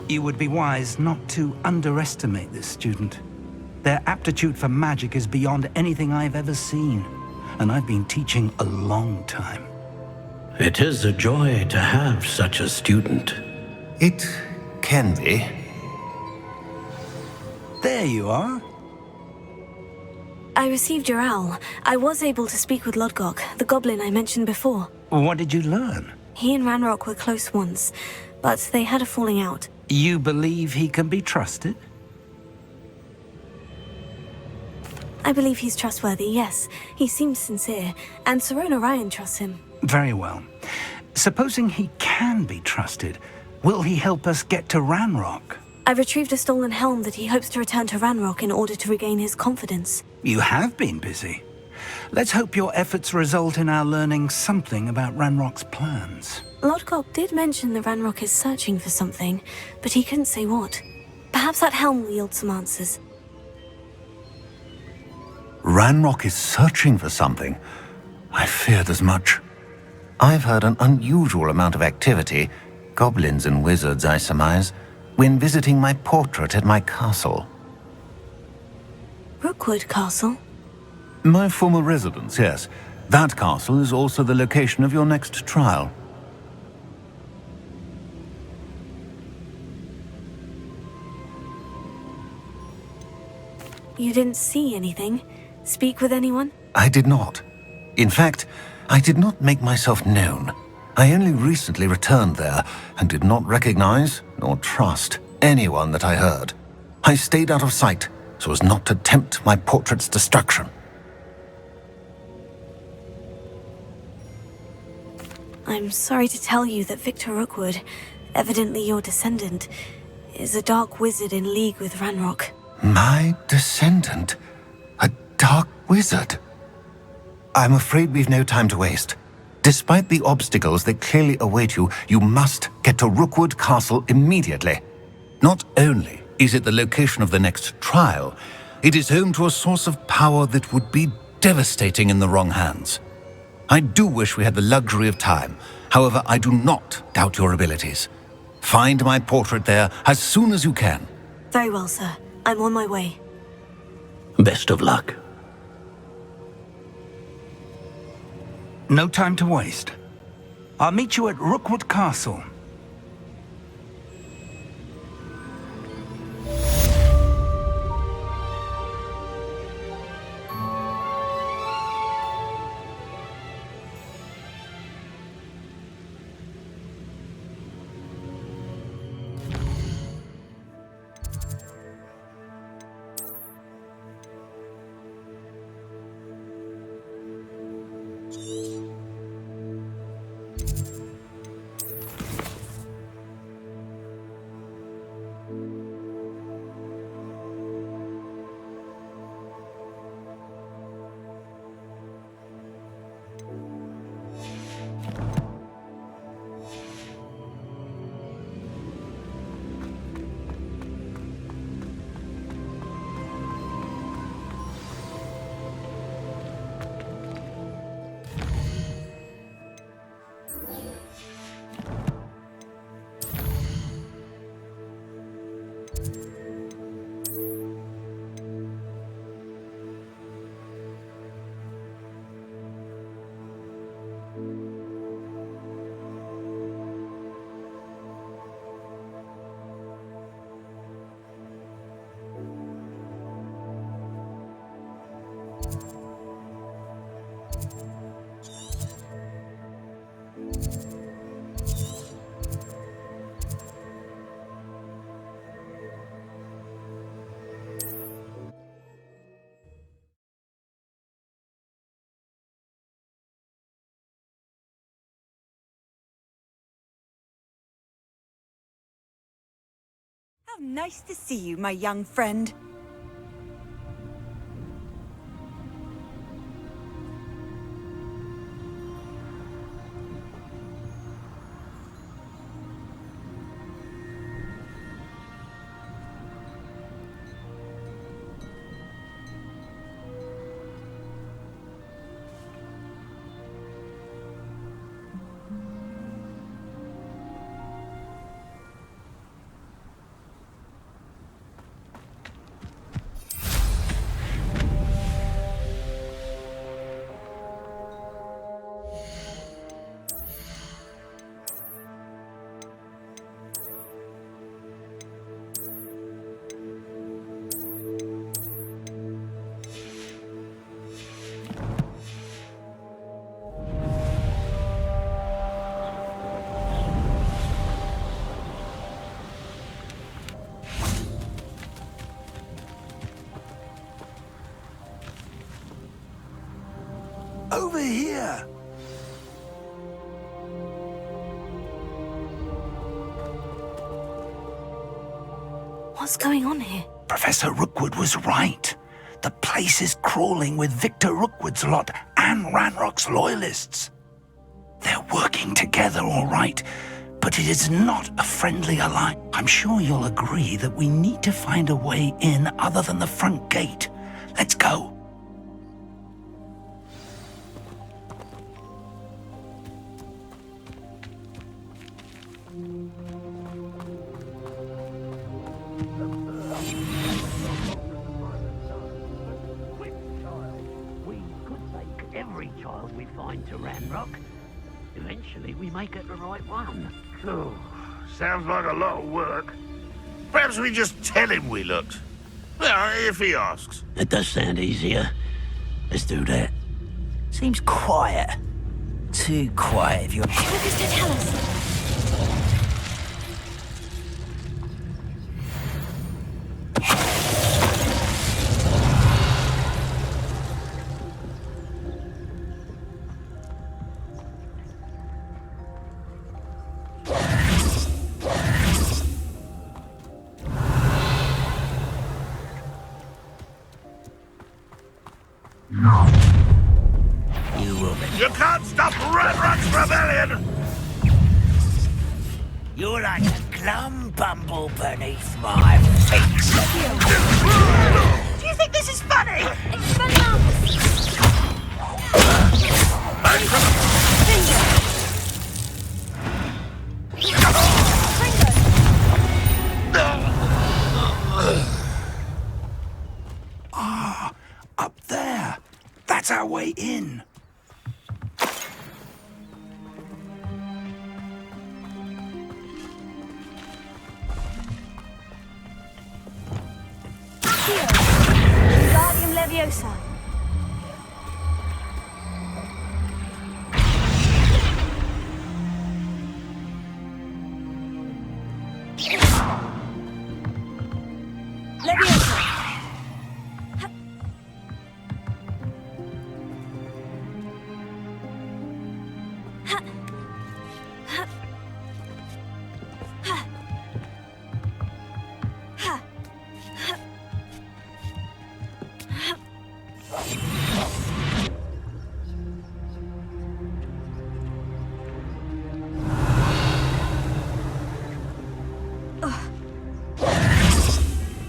You would be wise not to underestimate this student. Their aptitude for magic is beyond anything I've ever seen, and I've been teaching a long time. It is a joy to have such a student. It can be. There you are. I received your owl. I was able to speak with Lodgok, the goblin I mentioned before. What did you learn? He and Ranrock were close once, but they had a falling out. You believe he can be trusted? I believe he's trustworthy, yes. He seems sincere, and Sirona Ryan trusts him. Very well. Supposing he can be trusted, will he help us get to Ranrock? I retrieved a stolen helm that he hopes to return to Ranrock in order to regain his confidence. You have been busy. Let's hope your efforts result in our learning something about Ranrock's plans. Lodgok did mention that Ranrock is searching for something, but he couldn't say what. Perhaps that helm will yield some answers. Ranrock is searching for something. I feared as much. I've heard an unusual amount of activity, goblins and wizards, I surmise, when visiting my portrait at my castle. Rookwood Castle? My former residence, yes. That castle is also the location of your next trial. You didn't see anything? Speak with anyone? I did not. In fact, I did not make myself known. I only recently returned there and did not recognize nor trust anyone that I heard. I stayed out of sight so as not to tempt my portrait's destruction. I'm sorry to tell you that Victor Rookwood, evidently your descendant, is a dark wizard in league with Ranrock. My descendant? A dark wizard? I'm afraid we've no time to waste. Despite the obstacles that clearly await you, you must get to Rookwood Castle immediately. Not only is it the location of the next trial, it is home to a source of power that would be devastating in the wrong hands. I do wish we had the luxury of time. However, I do not doubt your abilities. Find my portrait there as soon as you can. Very well, sir. I'm on my way. Best of luck. No time to waste. I'll meet you at Rookwood Castle. How nice to see you, my young friend. over here! What's going on here? Professor Rookwood was right. The place is crawling with Victor Rookwood's lot and Ranrock's loyalists. They're working together, all right, but it is not a friendly alliance. I'm sure you'll agree that we need to find a way in other than the front gate. Let's go. Every child we find to Ranrock. Eventually we make it the right one. Oh, sounds like a lot of work. Perhaps we just tell him we looked. Well, if he asks. It does sound easier. Let's do that. Seems quiet. Too quiet if you're... What does that tell us? You can't stop Ranrock's rebellion! You're like a glum bumble beneath my feet. Do you think this is funny? It's bananas! Ah, up there. That's our way in. Wingardium Leviosa. Leviosa.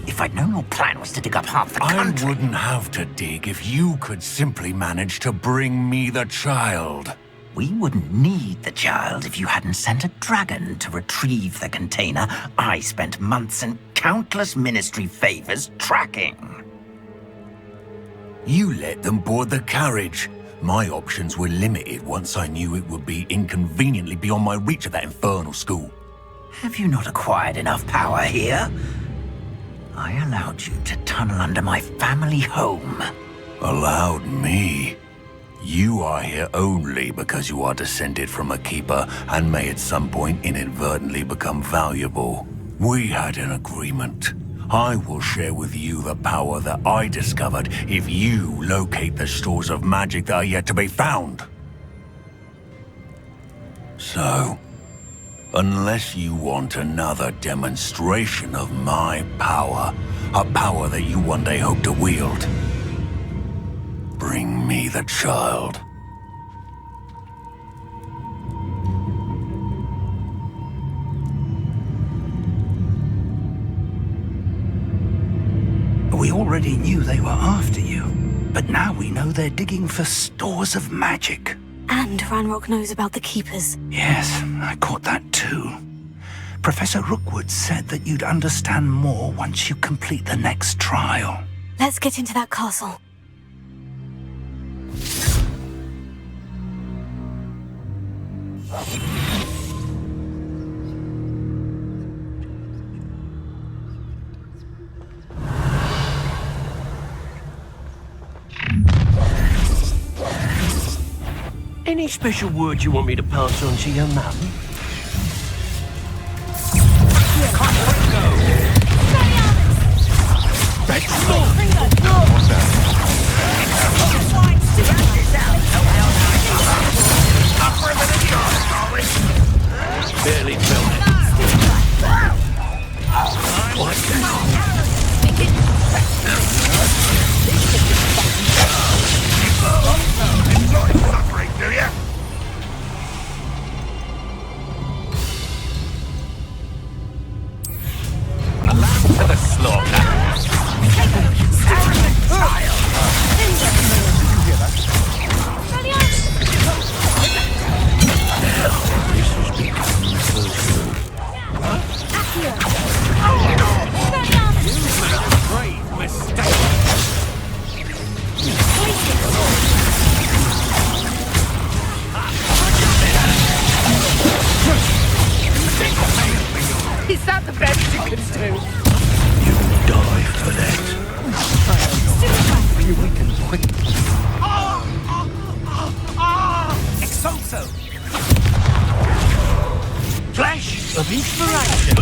If I'd known your plan was to dig up half the I country... wouldn't have to dig if you could simply manage to bring me the child. We wouldn't need the child if you hadn't sent a dragon to retrieve the container I spent months and countless ministry favors tracking. You let them board the carriage. My options were limited once I knew it would be inconveniently beyond my reach at that infernal school. Have you not acquired enough power here? I allowed you to tunnel under my family home. Allowed me? You are here only because you are descended from a keeper and may at some point inadvertently become valuable. We had an agreement. I will share with you the power that I discovered if you locate the stores of magic that are yet to be found. So, unless you want another demonstration of my power, a power that you one day hope to wield, bring me the child. We already knew they were after you, but now we know they're digging for stores of magic. And Ranrock knows about the Keepers. Yes, I caught that too. Professor Rookwood said that you'd understand more once you complete the next trial. Let's get into that castle. Any special word you want me to pass on to your mum? Let's go! salto! Flash of inspiration.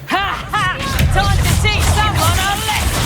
Ha ha! Time to teach someone a lesson!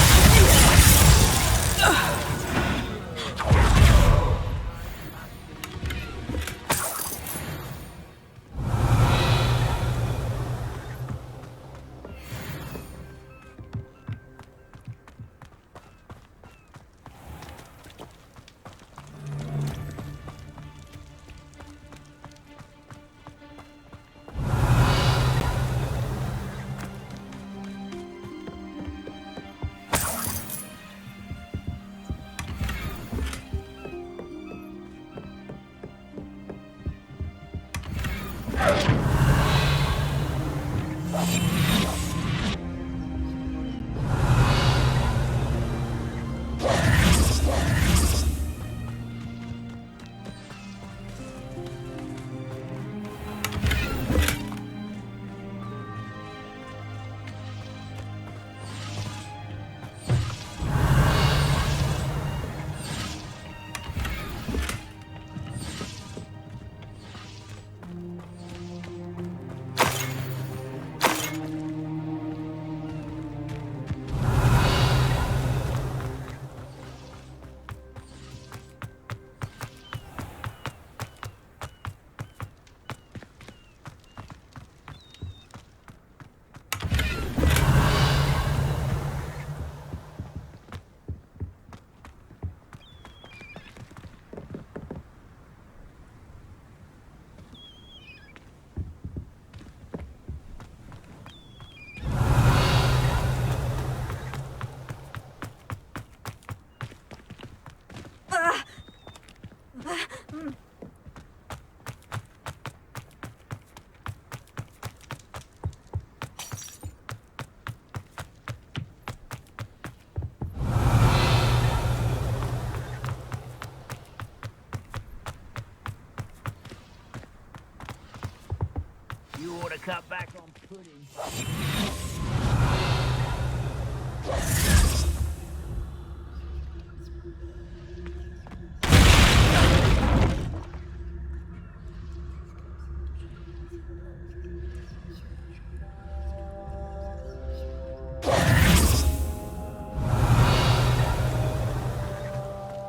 You ought to cut back on pudding.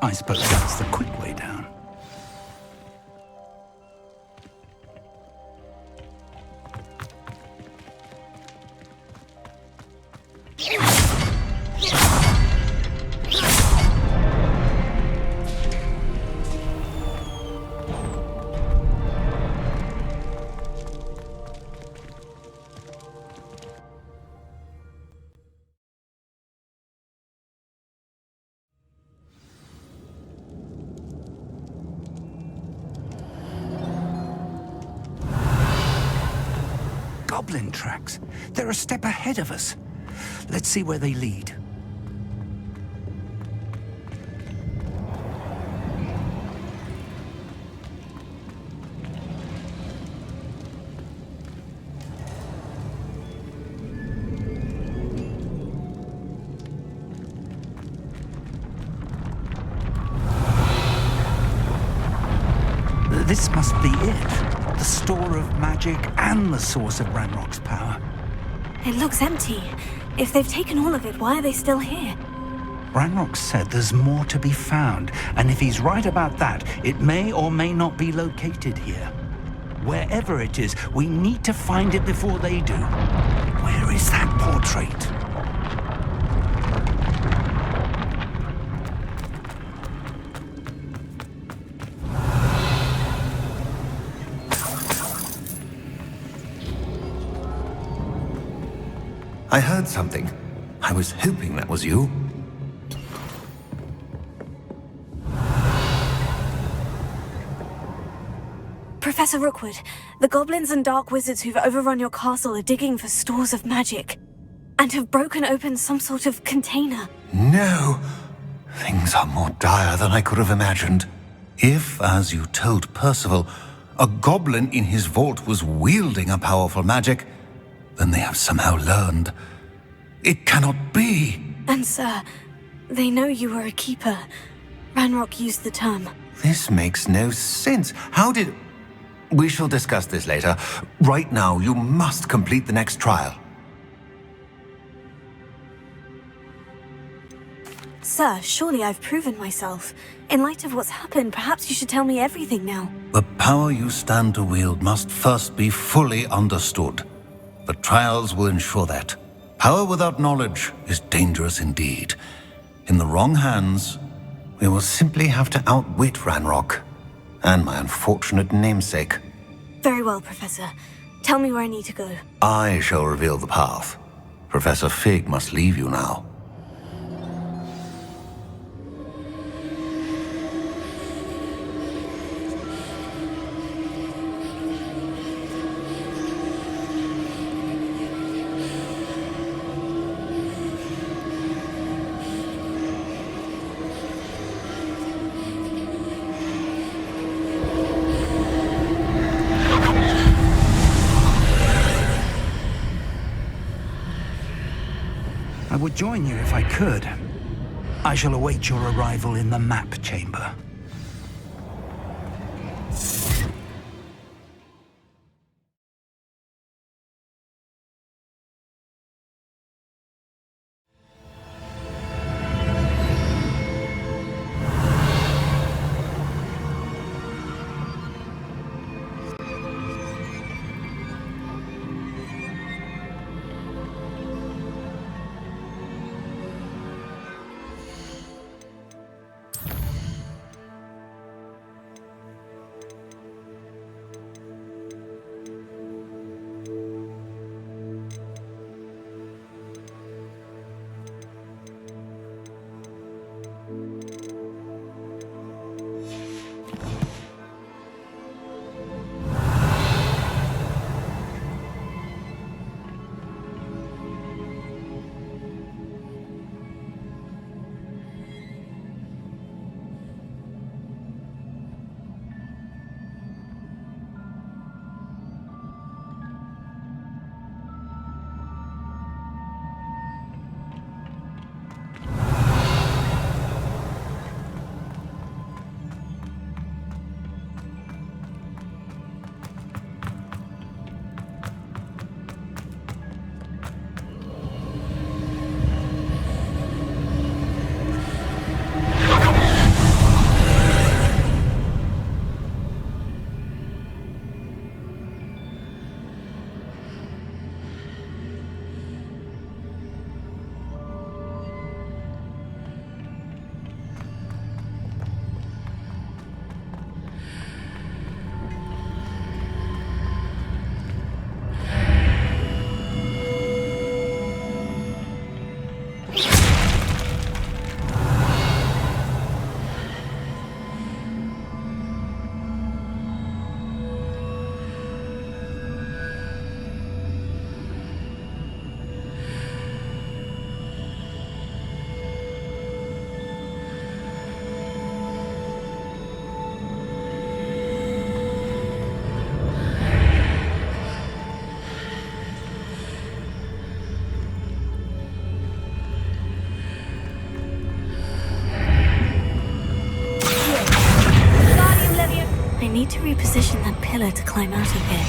I suppose that's the quick way down. Goblin tracks. They're a step ahead of us. Let's see where they lead. This must be it. The store of magic and the source of Ranrock's power. It looks empty. If they've taken all of it, why are they still here? Ranrock said there's more to be found, and if he's right about that, it may or may not be located here. Wherever it is, we need to find it before they do. Where is that portrait? I heard something. I was hoping that was you. Professor Rookwood, the goblins and dark wizards who've overrun your castle are digging for stores of magic and have broken open some sort of container. No! Things are more dire than I could have imagined. If, as you told Percival, a goblin in his vault was wielding a powerful magic, then they have somehow learned. It cannot be. And sir, they know you were a keeper. Ranrock used the term. This makes no sense. How did... We shall discuss this later. Right now, you must complete the next trial. Sir, surely I've proven myself. In light of what's happened, perhaps you should tell me everything now. The power you stand to wield must first be fully understood. The trials will ensure that. Power without knowledge is dangerous indeed. In the wrong hands, We will simply have to outwit Ranrock. And my unfortunate namesake. Very well, Professor. Tell me where I need to go. I shall reveal the path. Professor Fig must leave you now. I would join you if I could. I shall await your arrival in the map chamber. I need to reposition that pillar to climb out of here.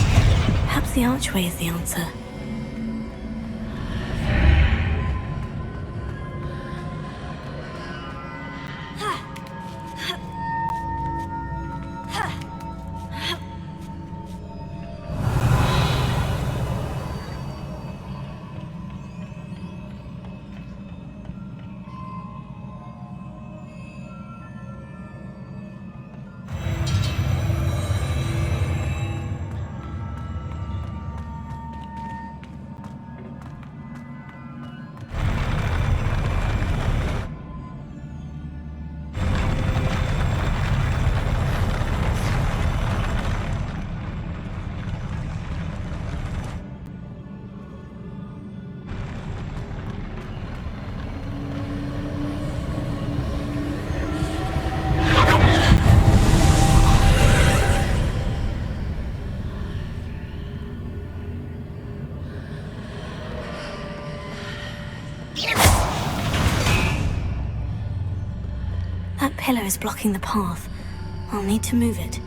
Perhaps the archway is the answer. That pillar is blocking the path. I'll need to move it.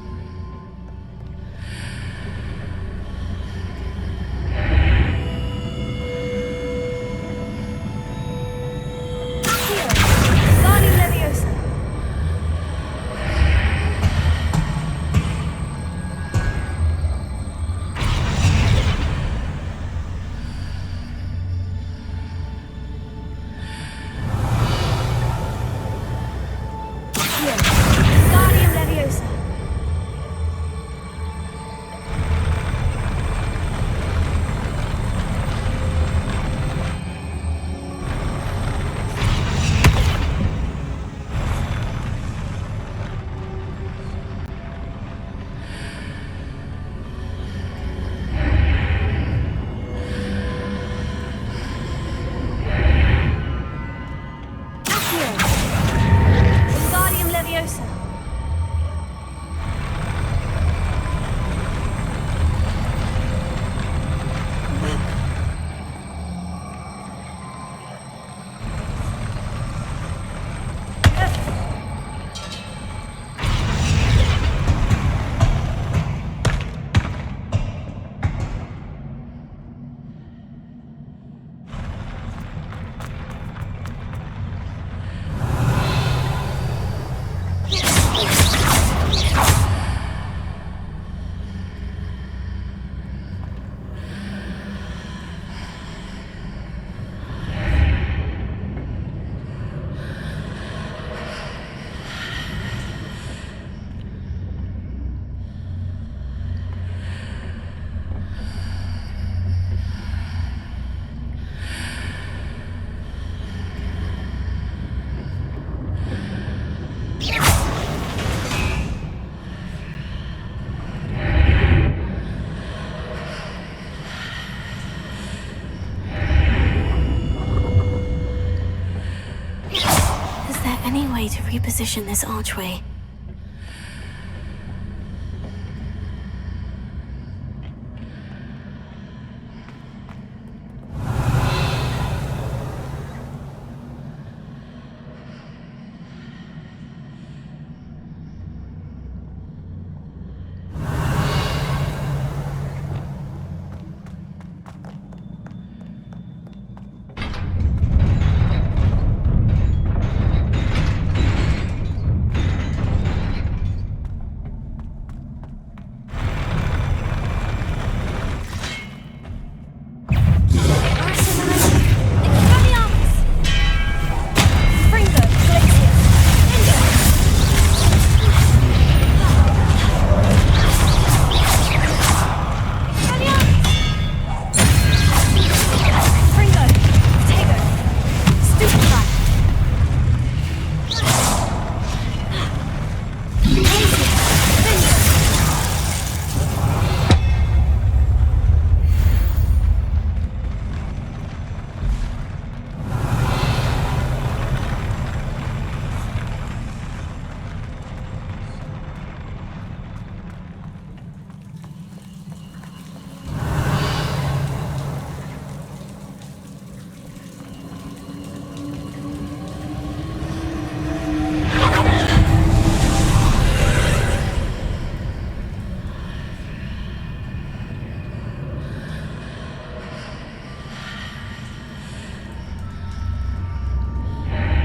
To reposition this archway.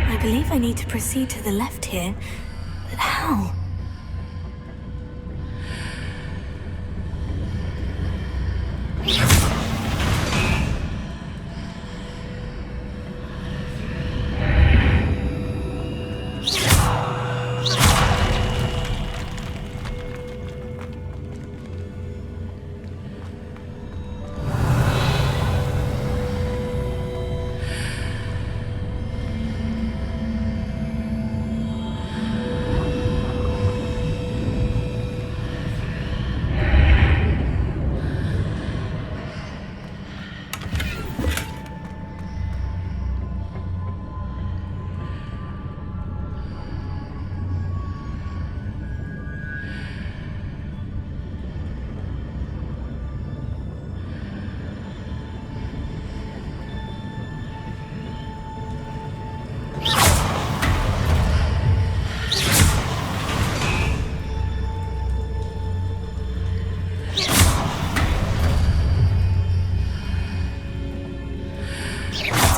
I believe I need to proceed to the left here, but how?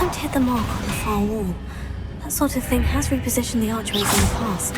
don't hit the mark on the far wall. That sort of thing has repositioned the archways in the past.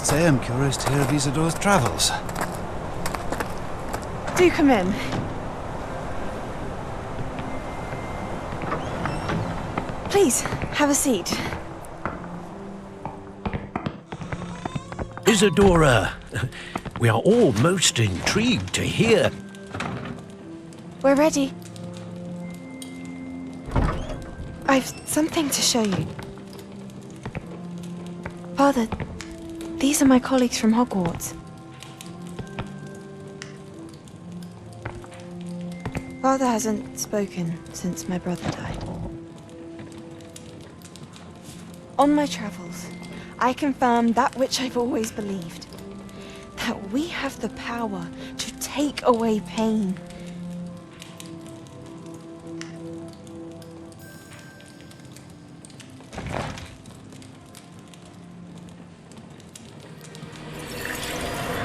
must say I'm curious to hear of Isadora's travels. Do come in. Please, have a seat. Isadora, we are all most intrigued to hear. We're ready. I've something to show you. Father, these are my colleagues from Hogwarts. Father hasn't spoken since my brother died. On my travels, I confirmed that which I've always believed. That we have the power to take away pain.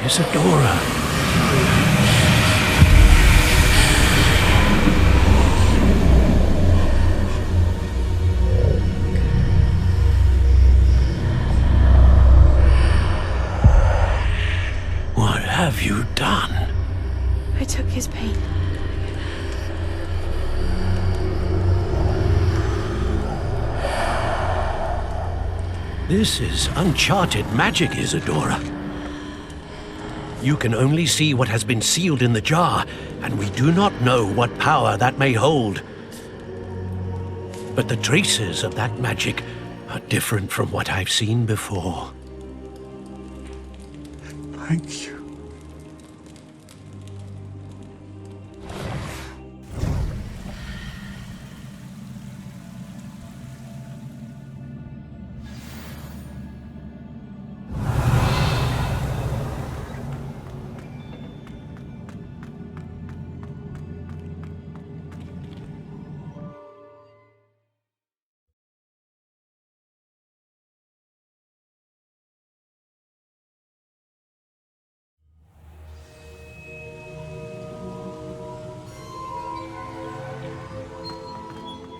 Isadora. What have you done? I took his pain. This is uncharted magic, Isadora. You can only see what has been sealed in the jar, and we do not know what power that may hold. But the traces of that magic are different from what I've seen before. Thank you.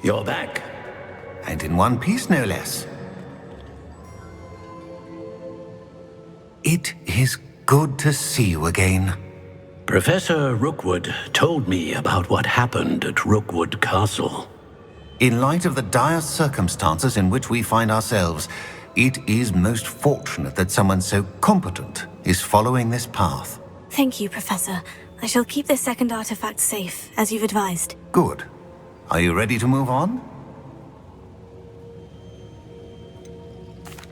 You're back. And in one piece, no less. It is good to see you again. Professor Rookwood told me about what happened at Rookwood Castle. In light of the dire circumstances in which we find ourselves, it is most fortunate that someone so competent is following this path. Thank you, Professor. I shall keep this second artifact safe, as you've advised. Good. Are you ready to move on?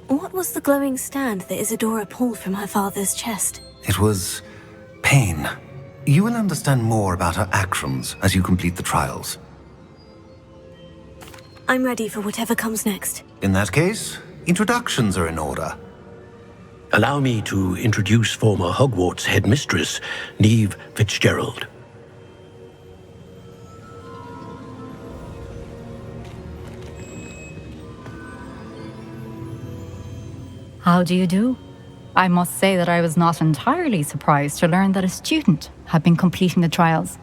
What was the glowing stand that Isadora pulled from her father's chest? It was pain. You will understand more about her actions as you complete the trials. I'm ready for whatever comes next. In that case, introductions are in order. Allow me to introduce former Hogwarts headmistress, Neve Fitzgerald. How do you do? I must say that I was not entirely surprised to learn that a student had been completing the trials.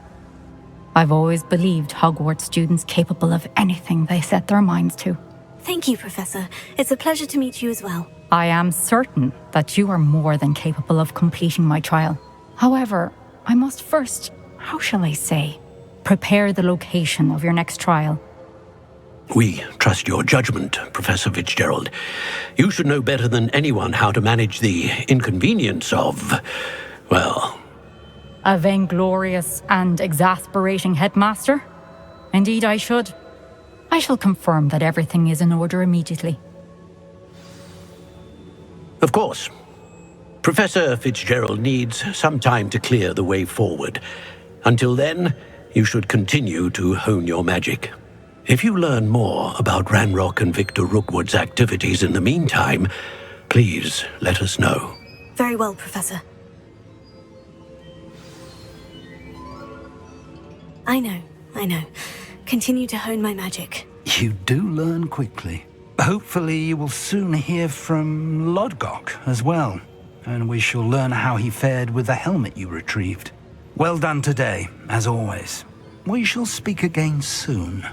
I've always believed Hogwarts students capable of anything they set their minds to. Thank you, Professor. It's a pleasure to meet you as well. I am certain that you are more than capable of completing my trial. However, I must first, how shall I say, prepare the location of your next trial. We trust your judgment, Professor Fitzgerald. You should know better than anyone how to manage the inconvenience of, well... A vainglorious and exasperating headmaster? Indeed I should. I shall confirm that everything is in order immediately. Of course. Professor Fitzgerald needs some time to clear the way forward. Until then, you should continue to hone your magic. If you learn more about Ranrock and Victor Rookwood's activities in the meantime, please let us know. Very well, Professor. I know. Continue to hone my magic. You do learn quickly. Hopefully you will soon hear from Lodgok as well, and we shall learn how he fared with the helmet you retrieved. Well done today, as always. We shall speak again soon.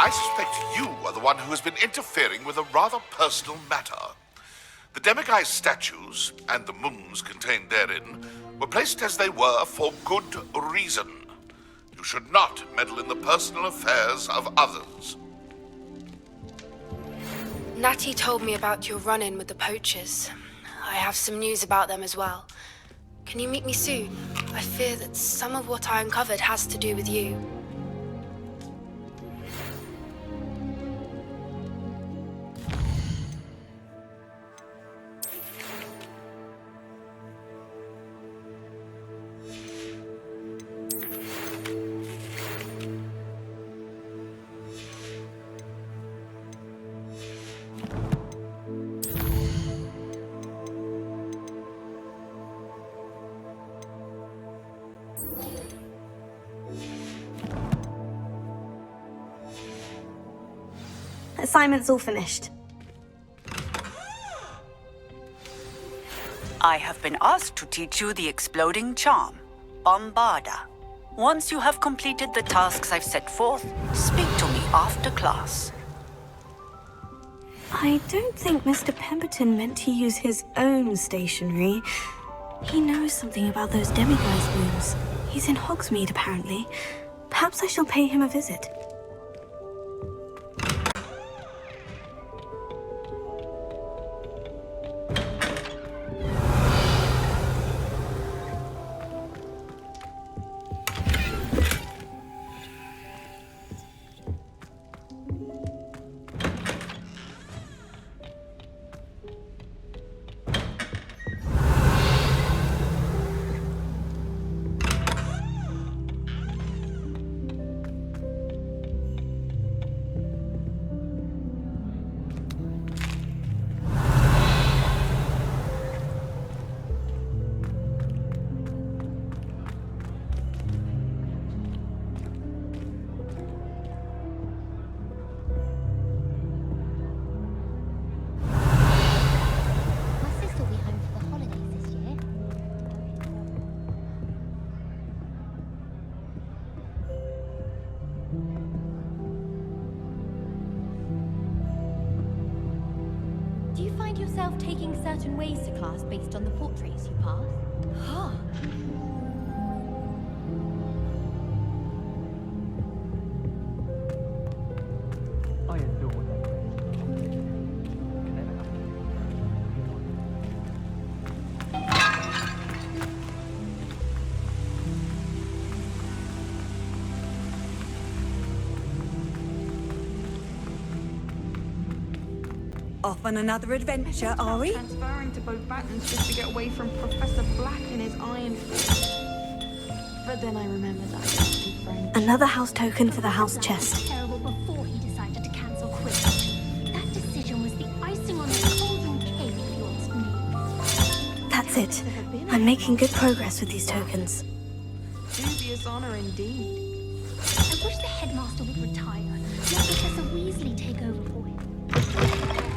I suspect you are the one who has been interfering with a rather personal matter. The Demiguise statues, and the moons contained therein, were placed as they were for good reason. You should not meddle in the personal affairs of others. Natty told me about your run-in with the poachers. I have some news about them as well. Can you meet me soon? I fear that some of what I uncovered has to do with you. Assignment's all finished. I have been asked to teach you the exploding charm, Bombarda. Once you have completed the tasks I've set forth, speak to me after class. I don't think Mr. Pemberton meant to use his own stationery. He knows something about those Demiguise moons. He's in Hogsmeade, apparently. Perhaps I shall pay him a visit. Do you find yourself taking certain ways to class based on the portraits you pass? Huh. Off on another adventure, are we? Transferring to both Battens just to get away from Professor Black and his iron fist. But then I remembered that I speak French. Another house token for the house chest. Terrible before he decided to cancel Quidditch. That decision was the icing on the cauldron cake, if you ask me. That's it. I'm making good progress with these tokens. Dubious honor indeed. I wish the headmaster would retire. Let Professor Weasley take over for him.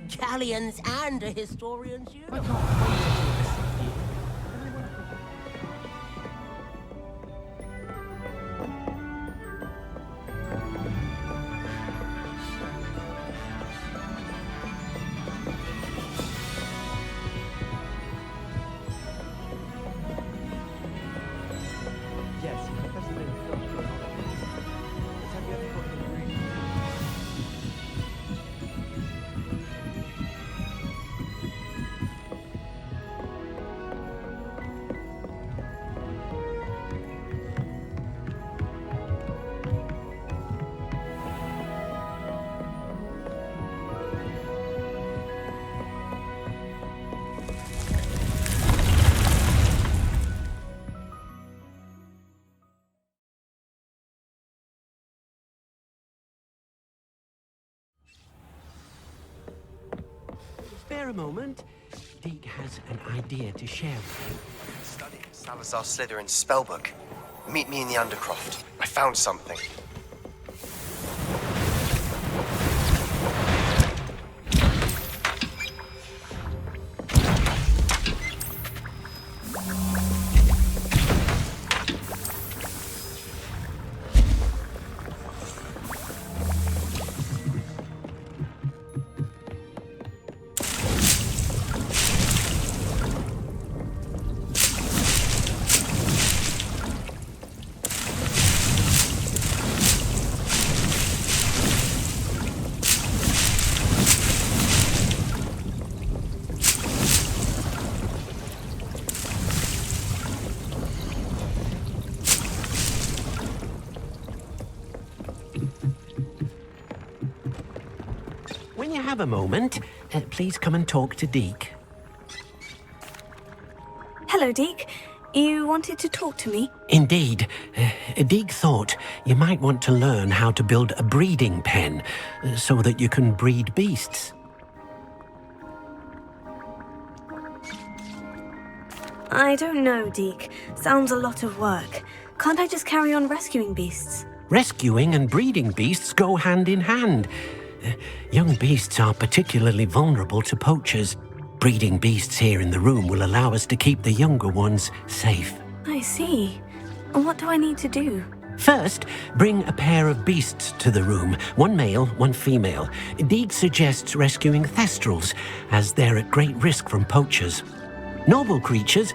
Galleons and a historian's uniform. Spare a moment. Deke has an idea to share with you. Studying Salazar Slytherin's spellbook. Meet me in the Undercroft. I found something. When you have a moment, please come and talk to Deke. Hello, Deke. You wanted to talk to me? Indeed. Deke thought you might want to learn how to build a breeding pen so that you can breed beasts. I don't know, Deke. Sounds a lot of work. Can't I just carry on rescuing beasts? Rescuing and breeding beasts go hand in hand. Young beasts are particularly vulnerable to poachers. Breeding beasts here in the room will allow us to keep the younger ones safe. I see. And what do I need to do? First, bring a pair of beasts to the room. One male, one female. Deke suggests rescuing thestrals, as they're at great risk from poachers. Noble creatures,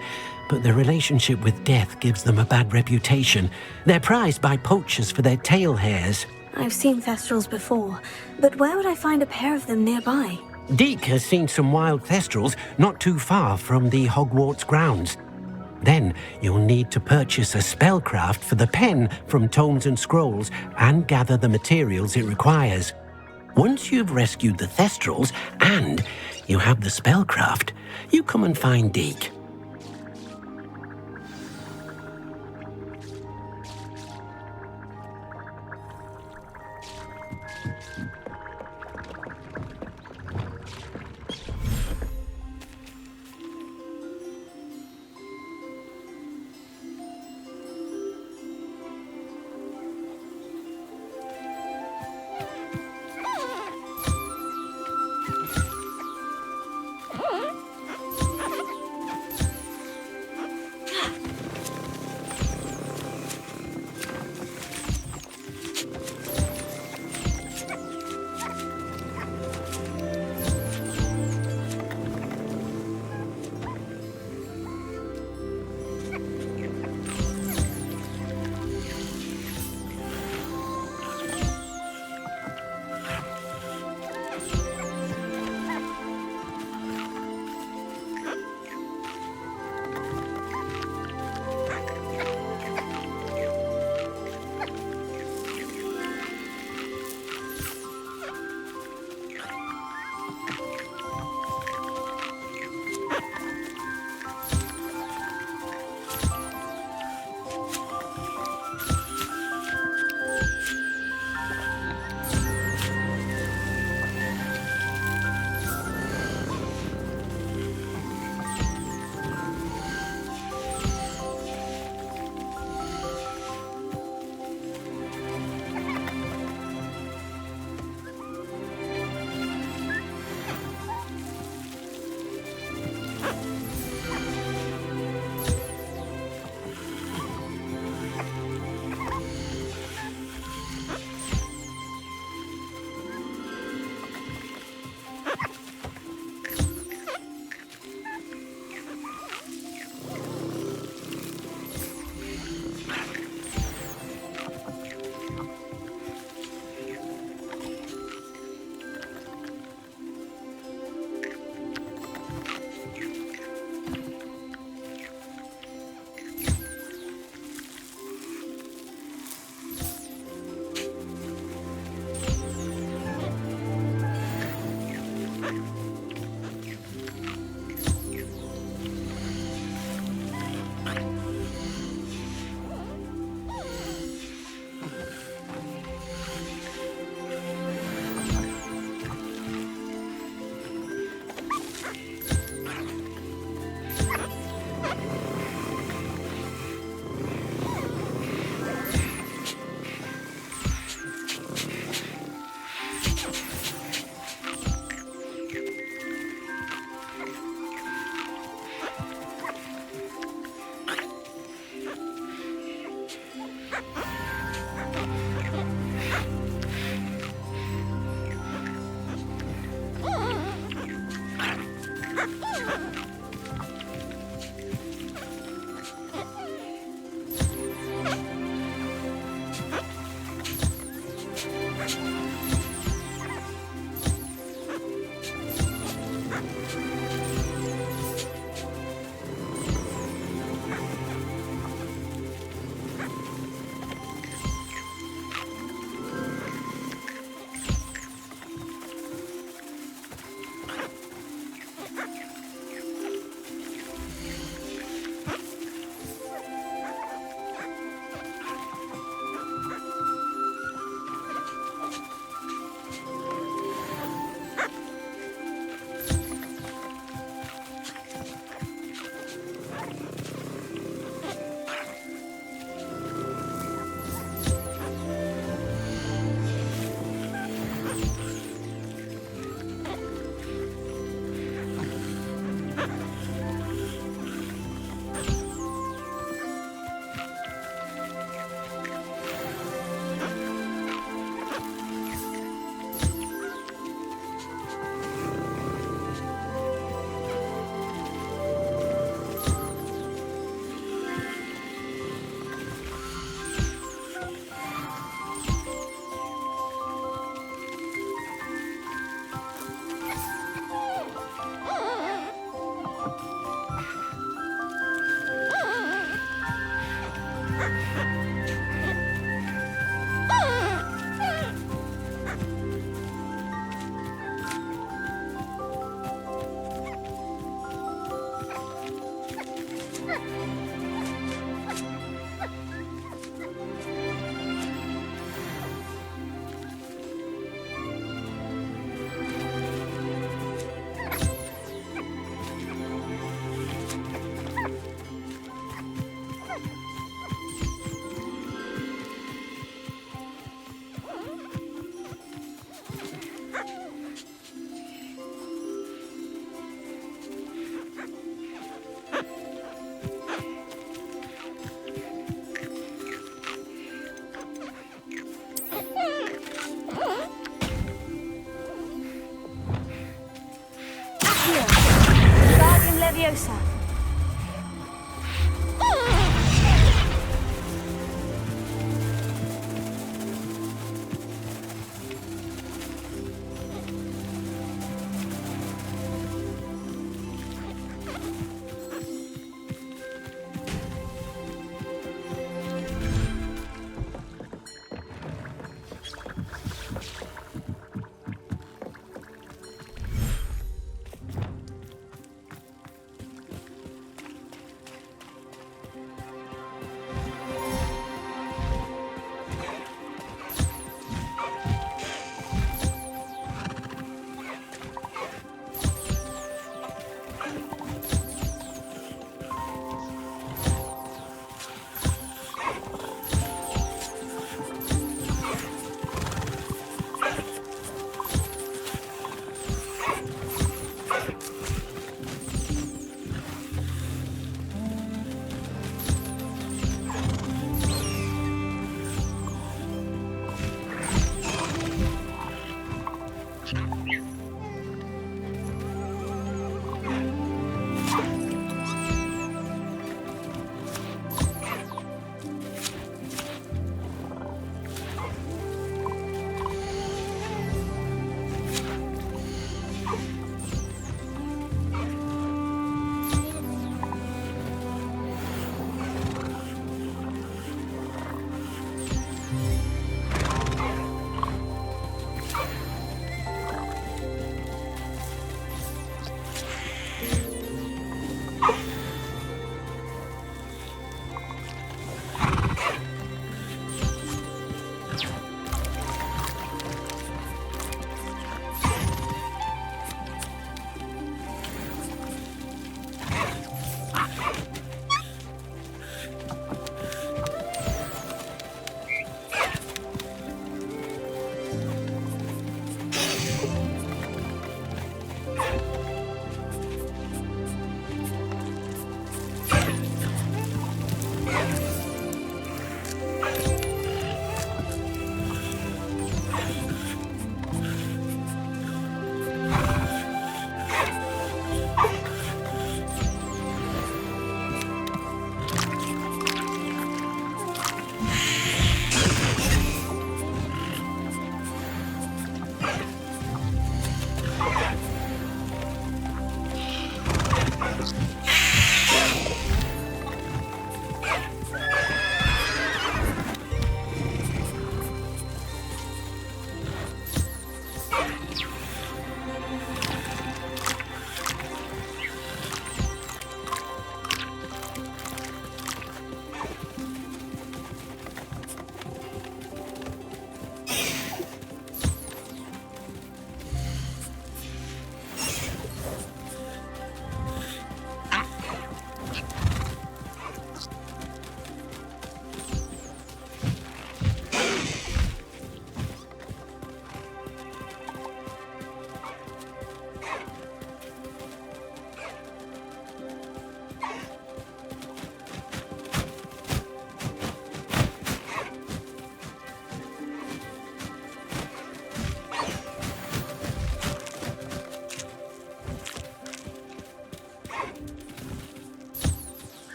but their relationship with death gives them a bad reputation. They're prized by poachers for their tail hairs. I've seen thestrals before, but where would I find a pair of them nearby? Deke has seen some wild thestrals not too far from the Hogwarts grounds. Then you'll need to purchase a spellcraft for the pen from Tomes and Scrolls and gather the materials it requires. Once you've rescued the thestrals and you have the spellcraft, you come and find Deke.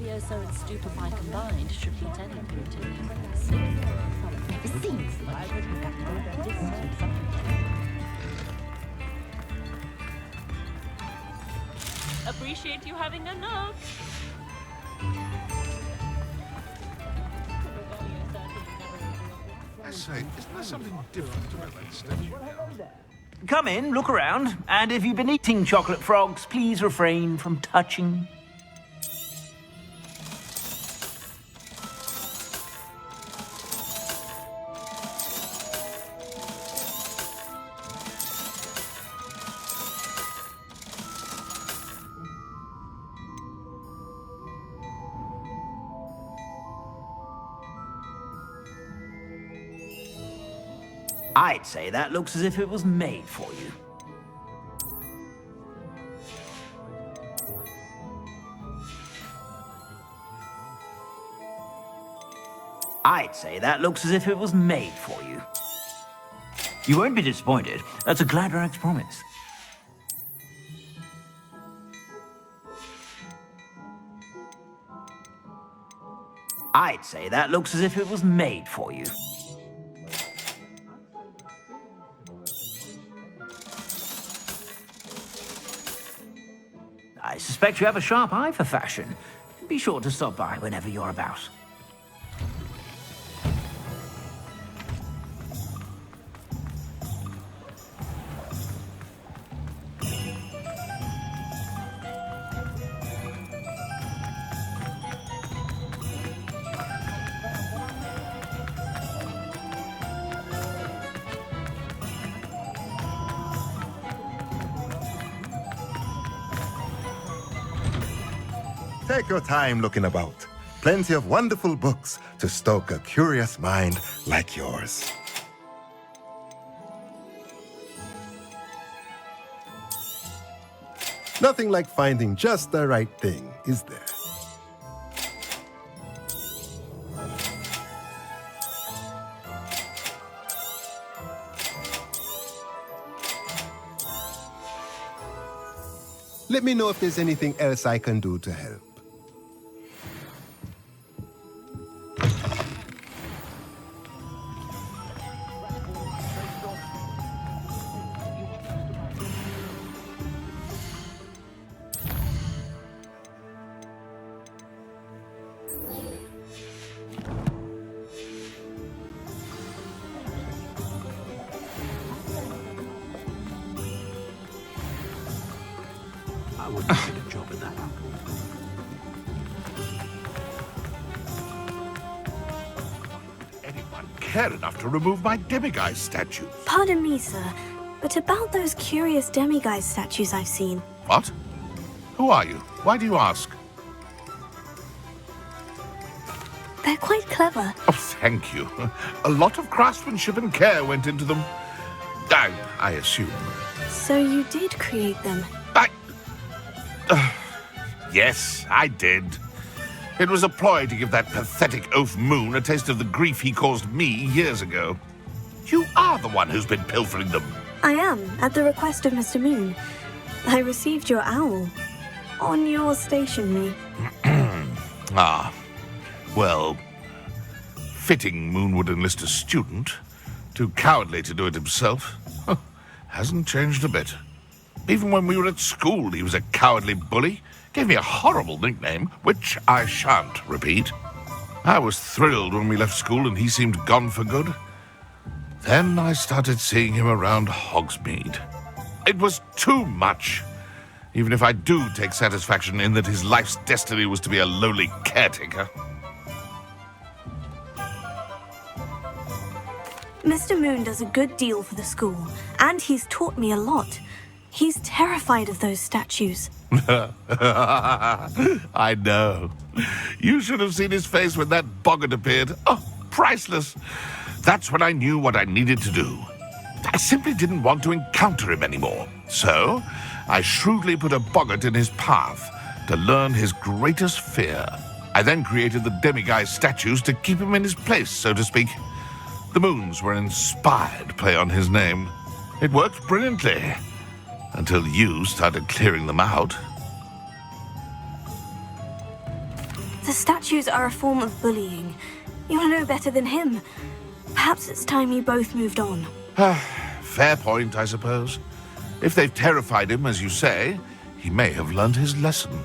Levioso and Stupefy combined should beat any printing. Never seen Appreciate you having a look. I say, isn't there something different about that statue? Come in, look around, and if you've been eating chocolate frogs, please refrain from touching. I'd say that looks as if it was made for you. I'd say that looks as if it was made for you. You won't be disappointed. That's a Gladrax promise. I'd say that looks as if it was made for you. I suspect you have a sharp eye for fashion. Be sure to stop by whenever you're about. Take your time looking about. Plenty of wonderful books to stoke a curious mind like yours. Nothing like finding just the right thing, is there? Let me know if there's anything else I can do to help. I wouldn't get a job in that. Anyone care enough to remove my demiguise statue? Pardon me, sir, but about those curious demiguise statues I've seen. What? Who are you? Why do you ask? They're quite clever. Oh, thank you. A lot of craftsmanship and care went into them. I assume. So you did create them? Yes, I did. It was a ploy to give that pathetic oaf Moon a taste of the grief he caused me years ago. You are the one who's been pilfering them. I am, at the request of Mr. Moon. I received your owl on your stationery. Ah, well, fitting Moon would enlist a student. Too cowardly to do it himself. Hasn't changed a bit. Even when we were at school, he was a cowardly bully. Gave me a horrible nickname, which I shan't repeat. I was thrilled when we left school and he seemed gone for good. Then I started seeing him around Hogsmeade. It was too much. Even if I do take satisfaction in that his life's destiny was to be a lowly caretaker. Mr. Moon does a good deal for the school, and he's taught me a lot. He's terrified of those statues. I know. You should have seen his face when that boggart appeared. Oh, priceless. That's when I knew what I needed to do. I simply didn't want to encounter him anymore. So, I shrewdly put a boggart in his path to learn his greatest fear. I then created the demiguise statues to keep him in his place, so to speak. The moons were an inspired play on his name. It worked brilliantly. Until you started clearing them out. The statues are a form of bullying. You'll know better than him. Perhaps it's time you both moved on. Fair point, I suppose. If they've terrified him, as you say, he may have learned his lesson.